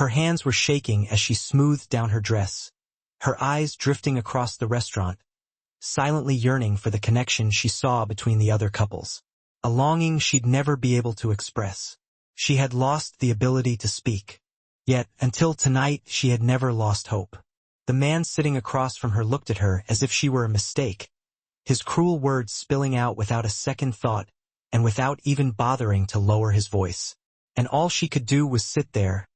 Her hands were shaking as she smoothed down her dress, her eyes drifting across the restaurant, silently yearning for the connection she saw between the other couples. A longing she'd never be able to express. She had lost the ability to speak. Yet, until tonight, she had never lost hope. The man sitting across from her looked at her as if she were a mistake, his cruel words spilling out without a second thought and without even bothering to lower his voice. And all she could do was sit there,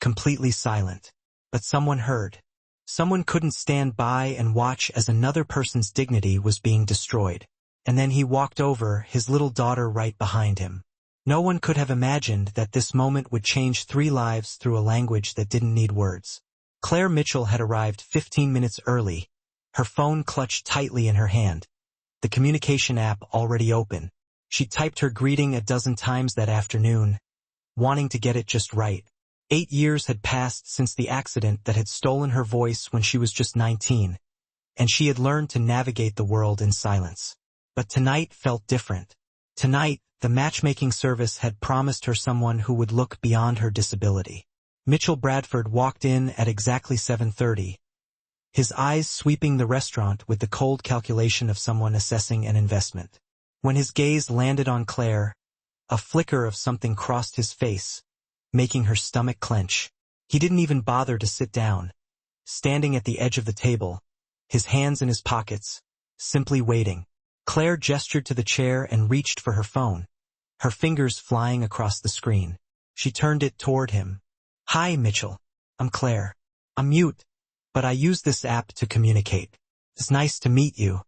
completely silent. But someone heard. Someone couldn't stand by and watch as another person's dignity was being destroyed. And then he walked over, his little daughter right behind him. No one could have imagined that this moment would change 3 lives through a language that didn't need words. Claire Mitchell had arrived 15 minutes early, her phone clutched tightly in her hand, the communication app already open. She typed her greeting a dozen times that afternoon, wanting to get it just right. 8 years had passed since the accident that had stolen her voice when she was just 19, and she had learned to navigate the world in silence. But tonight felt different. Tonight, the matchmaking service had promised her someone who would look beyond her disability. Mitchell Bradford walked in at exactly 7:30, his eyes sweeping the restaurant with the cold calculation of someone assessing an investment. When his gaze landed on Claire, a flicker of something crossed his face, making her stomach clench. He didn't even bother to sit down, standing at the edge of the table, his hands in his pockets, simply waiting. Claire gestured to the chair and reached for her phone, her fingers flying across the screen. She turned it toward him. "Hi, Mitchell. I'm Claire. I'm mute, but I use this app to communicate. It's nice to meet you."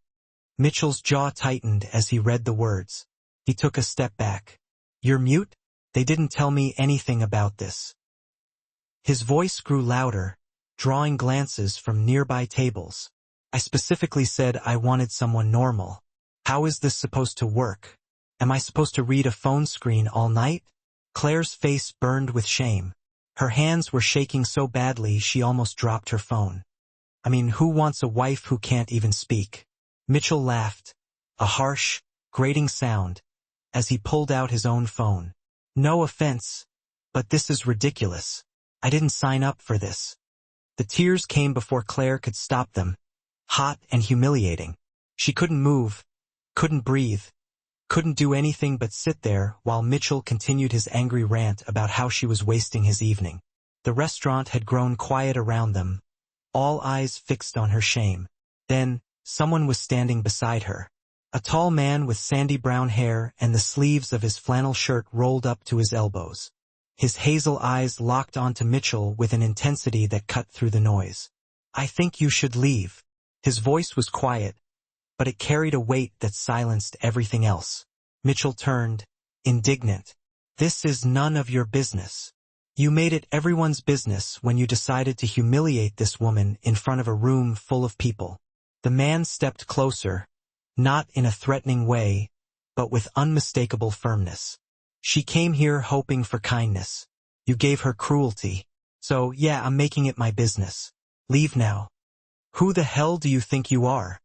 Mitchell's jaw tightened as he read the words. He took a step back. "You're mute? They didn't tell me anything about this." His voice grew louder, drawing glances from nearby tables. "I specifically said I wanted someone normal. How is this supposed to work? Am I supposed to read a phone screen all night?" Claire's face burned with shame. Her hands were shaking so badly she almost dropped her phone. "I mean, who wants a wife who can't even speak?" Mitchell laughed, a harsh, grating sound, as he pulled out his own phone. "No offense, but this is ridiculous. I didn't sign up for this." The tears came before Claire could stop them, hot and humiliating. She couldn't move, couldn't breathe, couldn't do anything but sit there while Mitchell continued his angry rant about how she was wasting his evening. The restaurant had grown quiet around them, all eyes fixed on her shame. Then, someone was standing beside her. A tall man with sandy brown hair and the sleeves of his flannel shirt rolled up to his elbows. His hazel eyes locked onto Mitchell with an intensity that cut through the noise. "I think you should leave." His voice was quiet, but it carried a weight that silenced everything else. Mitchell turned, indignant. "This is none of your business. You made it everyone's business when you decided to humiliate this woman in front of a room full of people." The man stepped closer, not in a threatening way, but with unmistakable firmness. "She came here hoping for kindness. You gave her cruelty. So, yeah, I'm making it my business. Leave now." "Who the hell do you think you are?"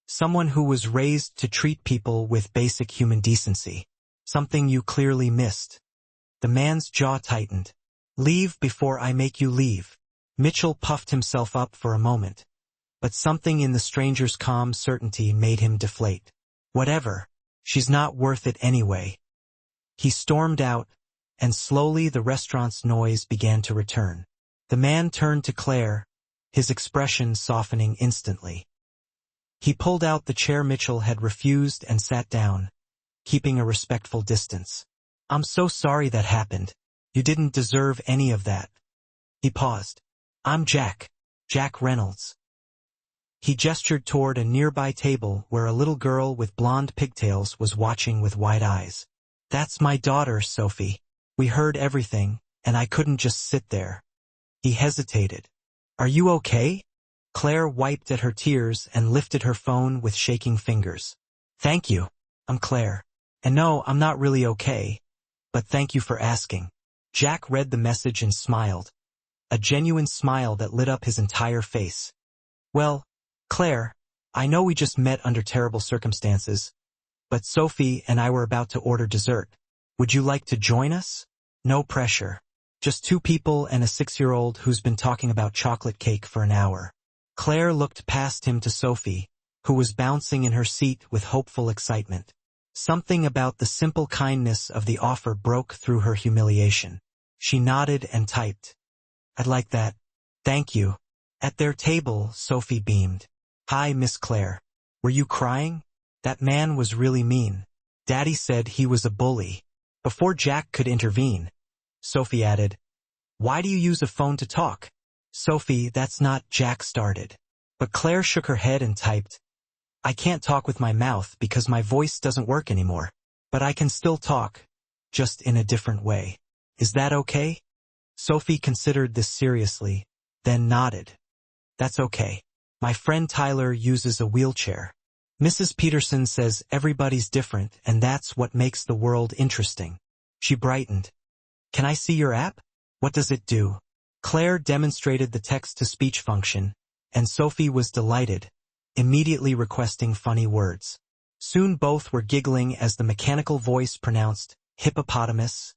"Someone who was raised to treat people with basic human decency. Something you clearly missed." The man's jaw tightened. "Leave before I make you leave." Mitchell puffed himself up for a moment, but something in the stranger's calm certainty made him deflate. "Whatever. She's not worth it anyway." He stormed out, and slowly the restaurant's noise began to return. The man turned to Claire, his expression softening instantly. He pulled out the chair Mitchell had refused and sat down, keeping a respectful distance. "I'm so sorry that happened. You didn't deserve any of that." He paused. "I'm Jack Reynolds." He gestured toward a nearby table where a little girl with blonde pigtails was watching with wide eyes. "That's my daughter, Sophie. We heard everything, and I couldn't just sit there." He hesitated. "Are you okay?" Claire wiped at her tears and lifted her phone with shaking fingers. "Thank you. I'm Claire. And no, I'm not really okay. But thank you for asking." Jack read the message and smiled, a genuine smile that lit up his entire face. "Well, Claire, I know we just met under terrible circumstances, but Sophie and I were about to order dessert. Would you like to join us? No pressure." Just two people and a 6-year-old who's been talking about chocolate cake for an hour. Claire looked past him to Sophie, who was bouncing in her seat with hopeful excitement. Something about the simple kindness of the offer broke through her humiliation. She nodded and typed, "I'd like that. Thank you." At their table, Sophie beamed. "Hi, Miss Claire. Were you crying? That man was really mean. Daddy said he was a bully." Before Jack could intervene, Sophie added, "Why do you use a phone to talk?" "Sophie, that's not," Jack started. But Claire shook her head and typed, "I can't talk with my mouth because my voice doesn't work anymore. But I can still talk, just in a different way. Is that okay?" Sophie considered this seriously, then nodded. "That's okay. My friend Tyler uses a wheelchair. Mrs. Peterson says everybody's different and that's what makes the world interesting." She brightened. "Can I see your app? What does it do?" Claire demonstrated the text-to-speech function, and Sophie was delighted, immediately requesting funny words. Soon both were giggling as the mechanical voice pronounced hippopotamus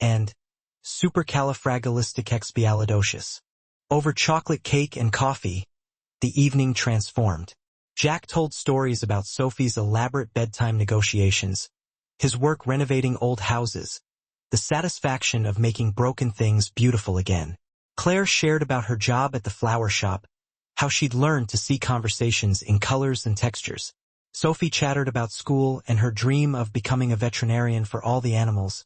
and supercalifragilisticexpialidocious. Over chocolate cake and coffee, the evening transformed. Jack told stories about Sophie's elaborate bedtime negotiations, his work renovating old houses, the satisfaction of making broken things beautiful again. Claire shared about her job at the flower shop, how she'd learned to see conversations in colors and textures. Sophie chattered about school and her dream of becoming a veterinarian for all the animals,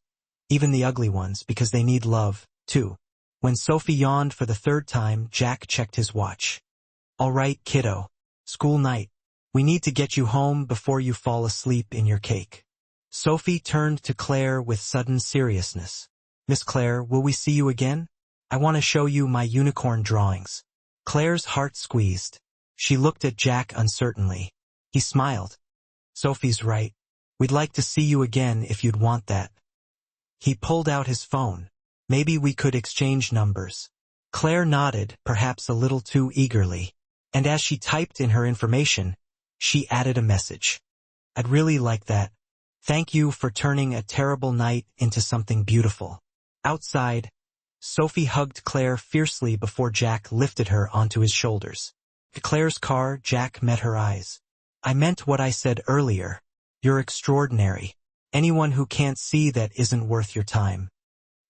even the ugly ones, because they need love, too. When Sophie yawned for the third time, Jack checked his watch. "All right, kiddo. School night. We need to get you home before you fall asleep in your cake." Sophie turned to Claire with sudden seriousness. "Miss Claire, will we see you again? I want to show you my unicorn drawings." Claire's heart squeezed. She looked at Jack uncertainly. He smiled. "Sophie's right. We'd like to see you again if you'd want that." He pulled out his phone. "Maybe we could exchange numbers." Claire nodded, perhaps a little too eagerly. And as she typed in her information, she added a message. "I'd really like that. Thank you for turning a terrible night into something beautiful." Outside, Sophie hugged Claire fiercely before Jack lifted her onto his shoulders. At Claire's car, Jack met her eyes. "I meant what I said earlier. You're extraordinary. Anyone who can't see that isn't worth your time."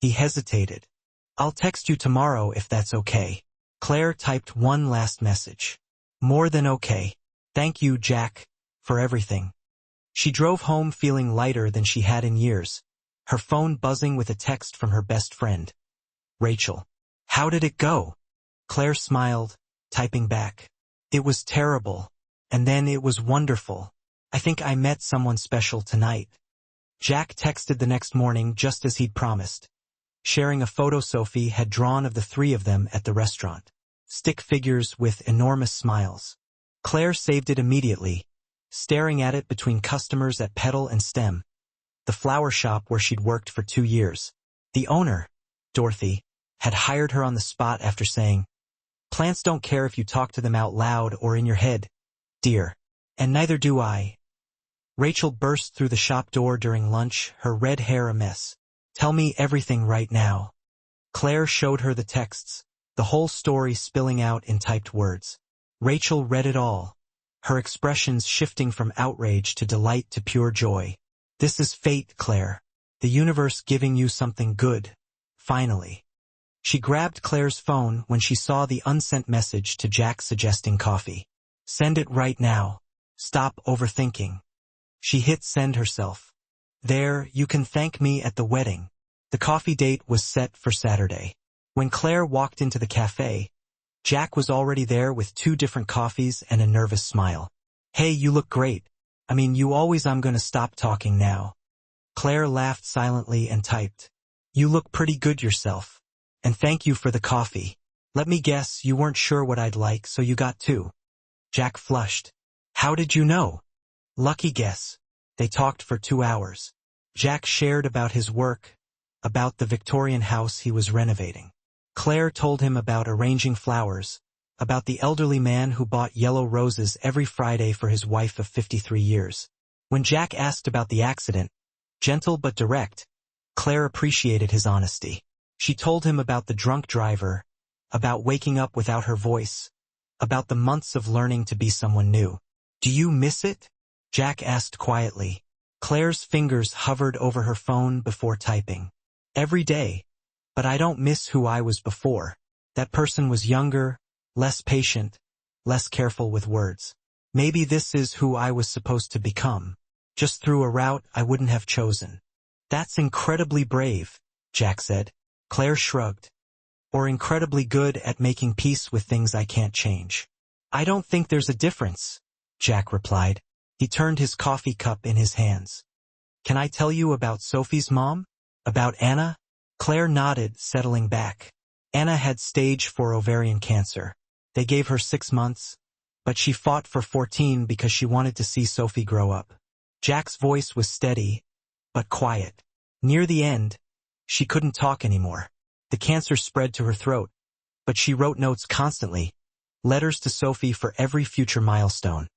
He hesitated. "I'll text you tomorrow if that's okay." Claire typed one last message. "More than okay. Thank you, Jack, for everything." She drove home feeling lighter than she had in years, her phone buzzing with a text from her best friend, Rachel. "How did it go?" Claire smiled, typing back. "It was terrible, and then it was wonderful. I think I met someone special tonight." Jack texted the next morning just as he'd promised, sharing a photo Sophie had drawn of the three of them at the restaurant. Stick figures with enormous smiles. Claire saved it immediately, staring at it between customers at Petal and Stem, the flower shop where she'd worked for 2 years. The owner, Dorothy, had hired her on the spot after saying, "Plants don't care if you talk to them out loud or in your head, dear. And neither do I." Rachel burst through the shop door during lunch, her red hair a mess. "Tell me everything right now." Claire showed her the texts, the whole story spilling out in typed words. Rachel read it all, her expressions shifting from outrage to delight to pure joy. "This is fate, Claire. The universe giving you something good. Finally." She grabbed Claire's phone when she saw the unsent message to Jack suggesting coffee. "Send it right now. Stop overthinking." She hit send herself. "There, you can thank me at the wedding." The coffee date was set for Saturday. When Claire walked into the cafe, Jack was already there with 2 different coffees and a nervous smile. "Hey, you look great. I mean, you always. I'm gonna stop talking now." Claire laughed silently and typed, "You look pretty good yourself. And thank you for the coffee. Let me guess, you weren't sure what I'd like, so you got 2. Jack flushed. "How did you know?" "Lucky guess." They talked for 2 hours. Jack shared about his work, about the Victorian house he was renovating. Claire told him about arranging flowers, about the elderly man who bought yellow roses every Friday for his wife of 53 years. When Jack asked about the accident, gentle but direct, Claire appreciated his honesty. She told him about the drunk driver, about waking up without her voice, about the months of learning to be someone new. "Do you miss it?" Jack asked quietly. Claire's fingers hovered over her phone before typing. "Every day. But I don't miss who I was before. That person was younger, less patient, less careful with words. Maybe this is who I was supposed to become, just through a route I wouldn't have chosen." "That's incredibly brave," Jack said. Claire shrugged. "Or incredibly good at making peace with things I can't change." "I don't think there's a difference," Jack replied. He turned his coffee cup in his hands. "Can I tell you about Sophie's mom? About Anna?" Claire nodded, settling back. Anna had stage 4 ovarian cancer. They gave her 6 months, but she fought for 14 because she wanted to see Sophie grow up. Jack's voice was steady, but quiet. Near the end, she couldn't talk anymore. The cancer spread to her throat, but she wrote notes constantly, letters to Sophie for every future milestone,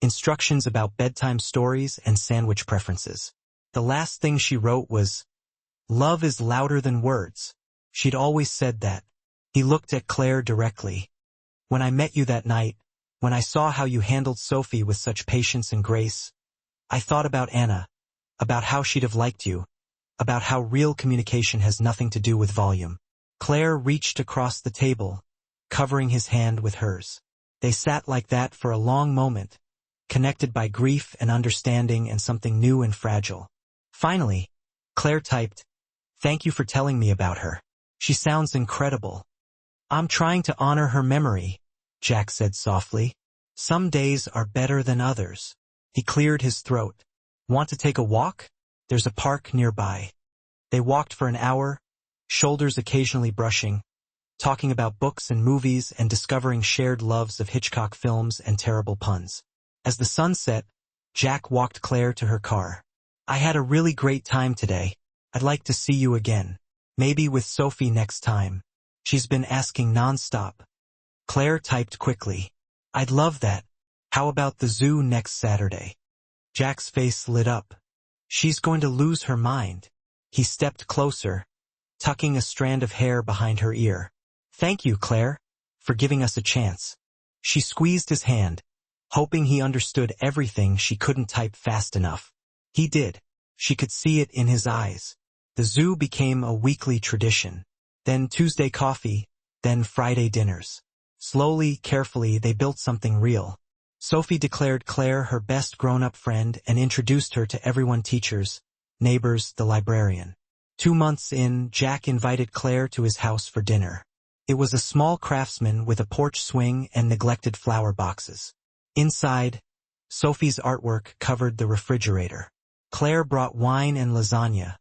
instructions about bedtime stories and sandwich preferences. The last thing she wrote was, "Love is louder than words." She'd always said that. He looked at Claire directly. "When I met you that night, when I saw how you handled Sophie with such patience and grace, I thought about Anna, about how she'd have liked you, about how real communication has nothing to do with volume." Claire reached across the table, covering his hand with hers. They sat like that for a long moment, connected by grief and understanding and something new and fragile. Finally, Claire typed, "Thank you for telling me about her. She sounds incredible." "I'm trying to honor her memory," Jack said softly. "Some days are better than others." He cleared his throat. "Want to take a walk? There's a park nearby." They walked for an hour, shoulders occasionally brushing, talking about books and movies and discovering shared loves of Hitchcock films and terrible puns. As the sun set, Jack walked Claire to her car. "I had a really great time today. I'd like to see you again. Maybe with Sophie next time. She's been asking nonstop." Claire typed quickly. "I'd love that. How about the zoo next Saturday?" Jack's face lit up. "She's going to lose her mind." He stepped closer, tucking a strand of hair behind her ear. "Thank you, Claire, for giving us a chance." She squeezed his hand, hoping he understood everything she couldn't type fast enough. He did. She could see it in his eyes. The zoo became a weekly tradition. Then Tuesday coffee, then Friday dinners. Slowly, carefully, they built something real. Sophie declared Claire her best grown-up friend and introduced her to everyone: teachers, neighbors, the librarian. 2 months in, Jack invited Claire to his house for dinner. It was a small craftsman with a porch swing and neglected flower boxes. Inside, Sophie's artwork covered the refrigerator. Claire brought wine and lasagna,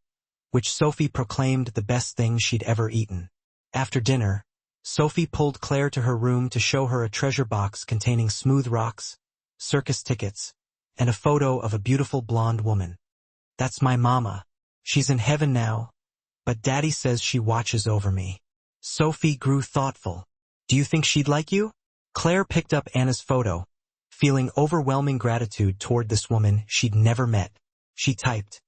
which Sophie proclaimed the best thing she'd ever eaten. After dinner, Sophie pulled Claire to her room to show her a treasure box containing smooth rocks, circus tickets, and a photo of a beautiful blonde woman. "That's my mama. She's in heaven now, but Daddy says she watches over me." Sophie grew thoughtful. "Do you think she'd like you?" Claire picked up Anna's photo, feeling overwhelming gratitude toward this woman she'd never met. She typed,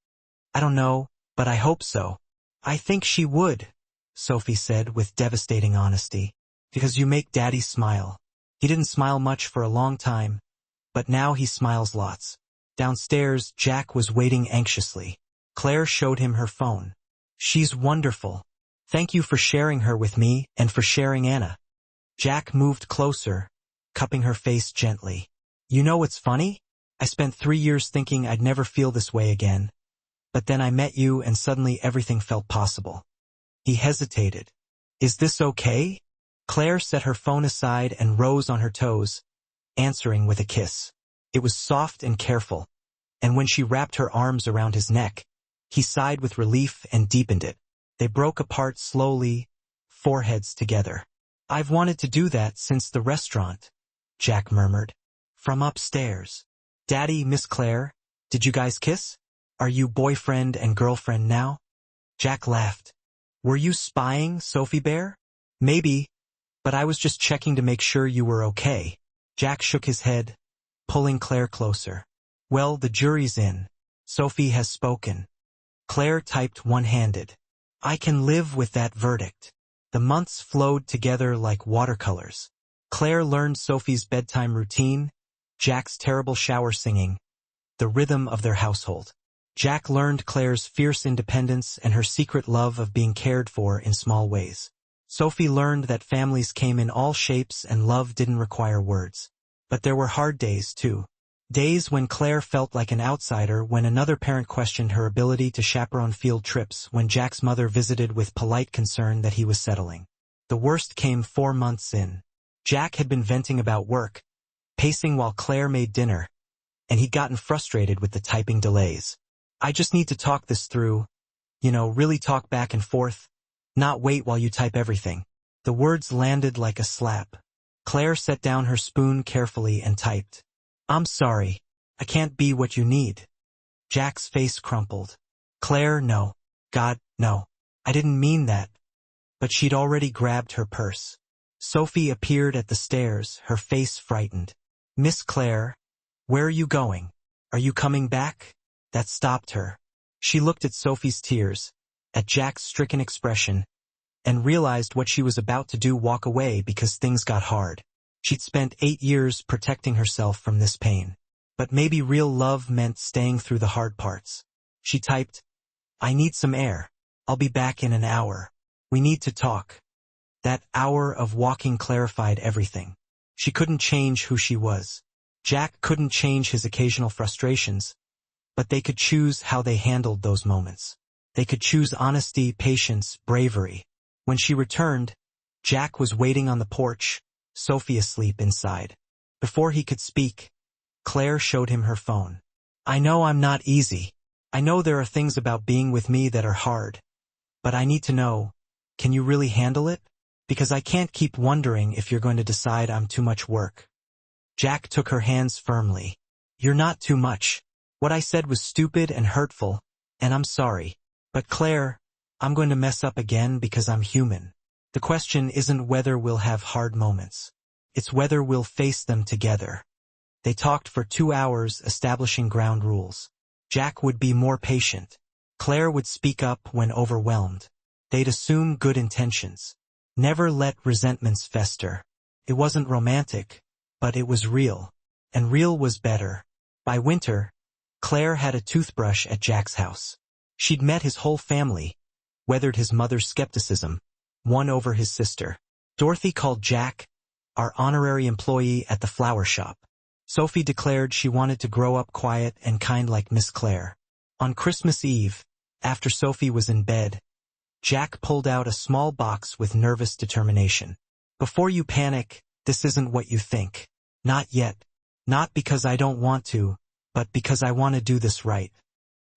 "I don't know, but I hope so." "I think she would," Sophie said with devastating honesty, "because you make Daddy smile. He didn't smile much for a long time, but now he smiles lots." Downstairs, Jack was waiting anxiously. Claire showed him her phone. "She's wonderful. Thank you for sharing her with me and for sharing Anna." Jack moved closer, cupping her face gently. "You know what's funny? I spent 3 years thinking I'd never feel this way again. But then I met you and suddenly everything felt possible." He hesitated. "Is this okay?" Claire set her phone aside and rose on her toes, answering with a kiss. It was soft and careful, and when she wrapped her arms around his neck, he sighed with relief and deepened it. They broke apart slowly, foreheads together. "I've wanted to do that since the restaurant," Jack murmured. From upstairs. "Daddy, Miss Claire, did you guys kiss? Are you boyfriend and girlfriend now?" Jack laughed. "Were you spying, Sophie Bear?" "Maybe, but I was just checking to make sure you were okay." Jack shook his head, pulling Claire closer. "Well, the jury's in. Sophie has spoken." Claire typed one-handed. I can live with that verdict. The months flowed together like watercolors. Claire learned Sophie's bedtime routine, Jack's terrible shower singing, the rhythm of their household. Jack learned Claire's fierce independence and her secret love of being cared for in small ways. Sophie learned that families came in all shapes and love didn't require words. But there were hard days, too. Days when Claire felt like an outsider, when another parent questioned her ability to chaperone field trips, when Jack's mother visited with polite concern that he was settling. The worst came 4 months in. Jack had been venting about work, pacing while Claire made dinner, and he'd gotten frustrated with the typing delays. I just need to talk this through, really talk back and forth, not wait while you type everything. The words landed like a slap. Claire set down her spoon carefully and typed. I'm sorry, I can't be what you need. Jack's face crumpled. Claire, no. God, no. I didn't mean that. But she'd already grabbed her purse. Sophie appeared at the stairs, her face frightened. Miss Claire, where are you going? Are you coming back? That stopped her. She looked at Sophie's tears, at Jack's stricken expression, and realized what she was about to do: walk away because things got hard. She'd spent 8 years protecting herself from this pain. But maybe real love meant staying through the hard parts. She typed, I need some air. I'll be back in an hour. We need to talk. That hour of walking clarified everything. She couldn't change who she was. Jack couldn't change his occasional frustrations. But they could choose how they handled those moments. They could choose honesty, patience, bravery. When she returned, Jack was waiting on the porch, Sophie asleep inside. Before he could speak, Claire showed him her phone. I know I'm not easy. I know there are things about being with me that are hard. But I need to know, can you really handle it? Because I can't keep wondering if you're going to decide I'm too much work. Jack took her hands firmly. You're not too much. What I said was stupid and hurtful, and I'm sorry. But Claire, I'm going to mess up again because I'm human. The question isn't whether we'll have hard moments. It's whether we'll face them together. They talked for 2 hours, establishing ground rules. Jack would be more patient. Claire would speak up when overwhelmed. They'd assume good intentions. Never let resentments fester. It wasn't romantic, but it was real. And real was better. By winter, Claire had a toothbrush at Jack's house. She'd met his whole family, weathered his mother's skepticism, won over his sister. Dorothy called Jack our honorary employee at the flower shop. Sophie declared she wanted to grow up quiet and kind like Miss Claire. On Christmas Eve, after Sophie was in bed, Jack pulled out a small box with nervous determination. Before you panic, this isn't what you think. Not yet. Not because I don't want to, but because I want to do this right.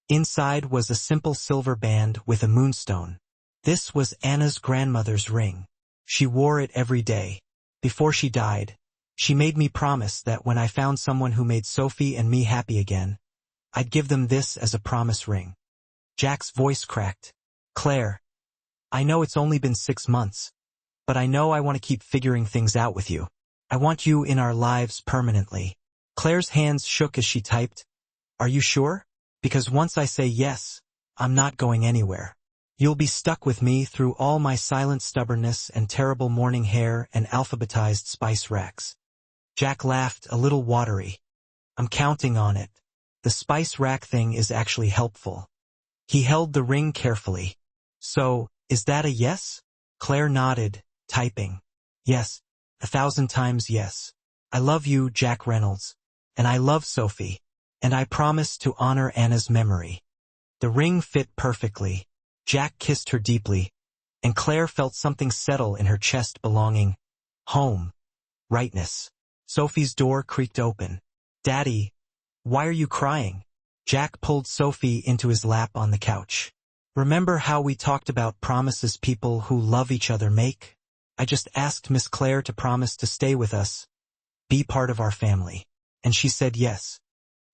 Inside was a simple silver band with a moonstone. This was Anna's grandmother's ring. She wore it every day. Before she died, she made me promise that when I found someone who made Sophie and me happy again, I'd give them this as a promise ring. Jack's voice cracked. Claire, I know it's only been 6 months, but I know I want to keep figuring things out with you. I want you in our lives permanently. Claire's hands shook as she typed, Are you sure? Because once I say yes, I'm not going anywhere. You'll be stuck with me through all my silent stubbornness and terrible morning hair and alphabetized spice racks. Jack laughed, a little watery. I'm counting on it. The spice rack thing is actually helpful. He held the ring carefully. So, is that a yes? Claire nodded, typing. Yes, 1,000 times yes. I love you, Jack Reynolds. And I love Sophie. And I promise to honor Anna's memory. The ring fit perfectly. Jack kissed her deeply, and Claire felt something settle in her chest, belonging. Home. Rightness. Sophie's door creaked open. Daddy, why are you crying? Jack pulled Sophie into his lap on the couch. Remember how we talked about promises people who love each other make? I just asked Miss Claire to promise to stay with us, be part of our family. And she said yes.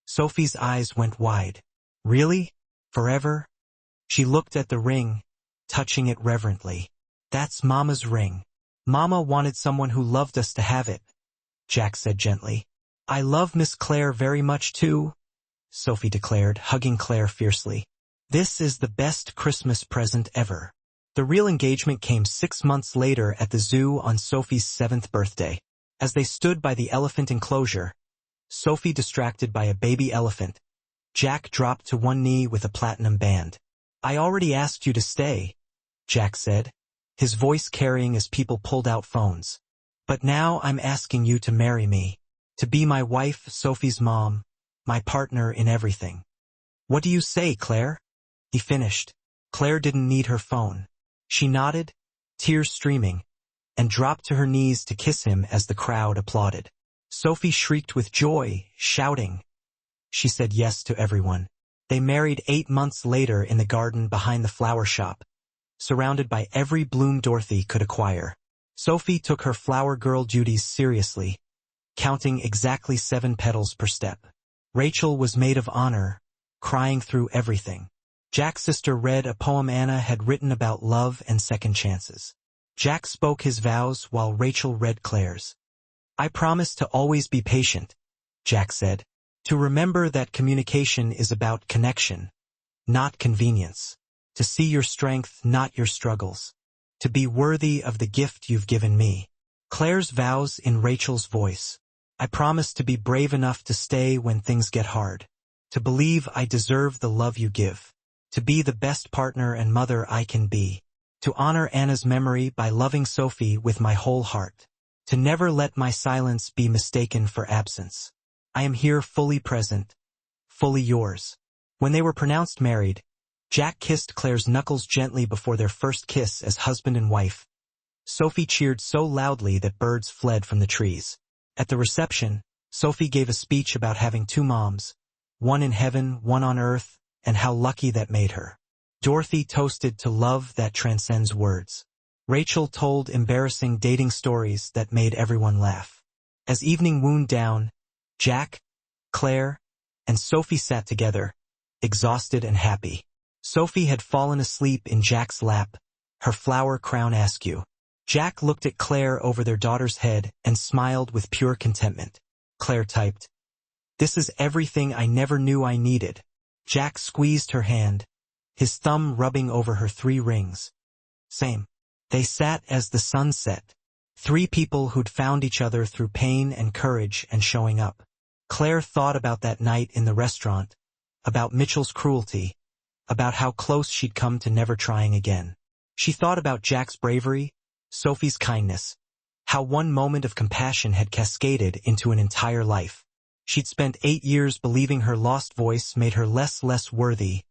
Sophie's eyes went wide. Really? Forever? She looked at the ring, touching it reverently. That's Mama's ring. Mama wanted someone who loved us to have it, Jack said gently. I love Miss Claire very much too, Sophie declared, hugging Claire fiercely. This is the best Christmas present ever. The real engagement came 6 months later at the zoo on Sophie's 7th birthday. As they stood by the elephant enclosure, Sophie distracted by a baby elephant, Jack dropped to one knee with a platinum band. "I already asked you to stay," Jack said, his voice carrying as people pulled out phones. "But now I'm asking you to marry me, to be my wife, Sophie's mom, my partner in everything. What do you say, Claire?" He finished. Claire didn't need her phone. She nodded, tears streaming, and dropped to her knees to kiss him as the crowd applauded. Sophie shrieked with joy, shouting. She said yes to everyone. They married 8 months later in the garden behind the flower shop, surrounded by every bloom Dorothy could acquire. Sophie took her flower girl duties seriously, counting exactly 7 petals per step. Rachel was maid of honor, crying through everything. Jack's sister read a poem Anna had written about love and second chances. Jack spoke his vows while Rachel read Claire's. "I promise to always be patient," Jack said. "To remember that communication is about connection, not convenience. To see your strength, not your struggles. To be worthy of the gift you've given me." Claire's vows in Rachel's voice. "I promise to be brave enough to stay when things get hard. To believe I deserve the love you give. To be the best partner and mother I can be. To honor Anna's memory by loving Sophie with my whole heart. To never let my silence be mistaken for absence. I am here fully present, fully yours." When they were pronounced married, Jack kissed Claire's knuckles gently before their first kiss as husband and wife. Sophie cheered so loudly that birds fled from the trees. At the reception, Sophie gave a speech about having 2 moms, one in heaven, one on earth, and how lucky that made her. Dorothy toasted to love that transcends words. Rachel told embarrassing dating stories that made everyone laugh. As evening wound down, Jack, Claire, and Sophie sat together, exhausted and happy. Sophie had fallen asleep in Jack's lap, her flower crown askew. Jack looked at Claire over their daughter's head and smiled with pure contentment. Claire typed, "This is everything I never knew I needed." Jack squeezed her hand, his thumb rubbing over her 3 rings. "Same." They sat as the sun set. 3 people who'd found each other through pain and courage and showing up. Claire thought about that night in the restaurant, about Mitchell's cruelty, about how close she'd come to never trying again. She thought about Jack's bravery, Sophie's kindness, how one moment of compassion had cascaded into an entire life. She'd spent 8 years believing her lost voice made her less worthy,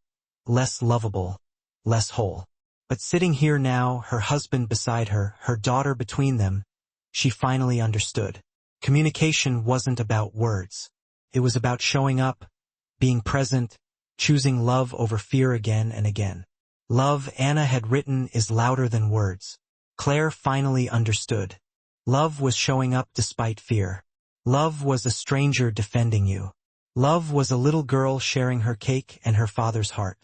less lovable, less whole. But sitting here now, her husband beside her, her daughter between them, she finally understood. Communication wasn't about words. It was about showing up, being present, choosing love over fear again and again. Love, Anna had written, is louder than words. Claire finally understood. Love was showing up despite fear. Love was a stranger defending you. Love was a little girl sharing her cake and her father's heart.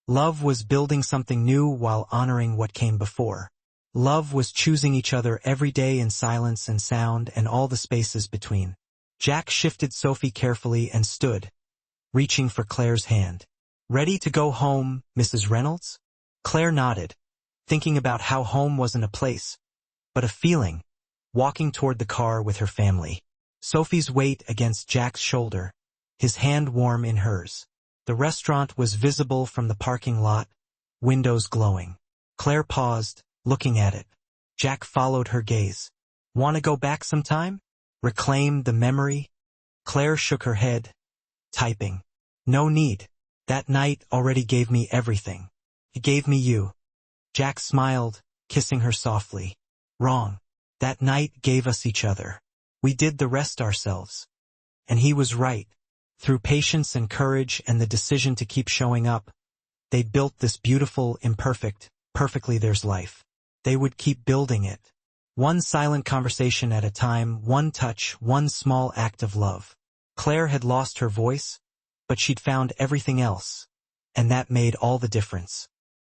Love was building something new while honoring what came before. Love was choosing each other every day in silence and sound and all the spaces between. Jack shifted Sophie carefully and stood, reaching for Claire's hand. "Ready to go home, Mrs. Reynolds?" Claire nodded, thinking about how home wasn't a place, but a feeling, walking toward the car with her family. Sophie's weight against Jack's shoulder, his hand warm in hers. The restaurant was visible from the parking lot, windows glowing. Claire paused, looking at it. Jack followed her gaze. "Want to go back sometime? Reclaim the memory?" Claire shook her head, typing. "No need. That night already gave me everything. It gave me you." Jack smiled, kissing her softly. "Wrong. That night gave us each other. We did the rest ourselves." And he was right. Through patience and courage and the decision to keep showing up, they'd built this beautiful, imperfect, perfectly theirs life. They would keep building it. One silent conversation at a time, one touch, one small act of love. Claire had lost her voice, but she'd found everything else, and that made all the difference.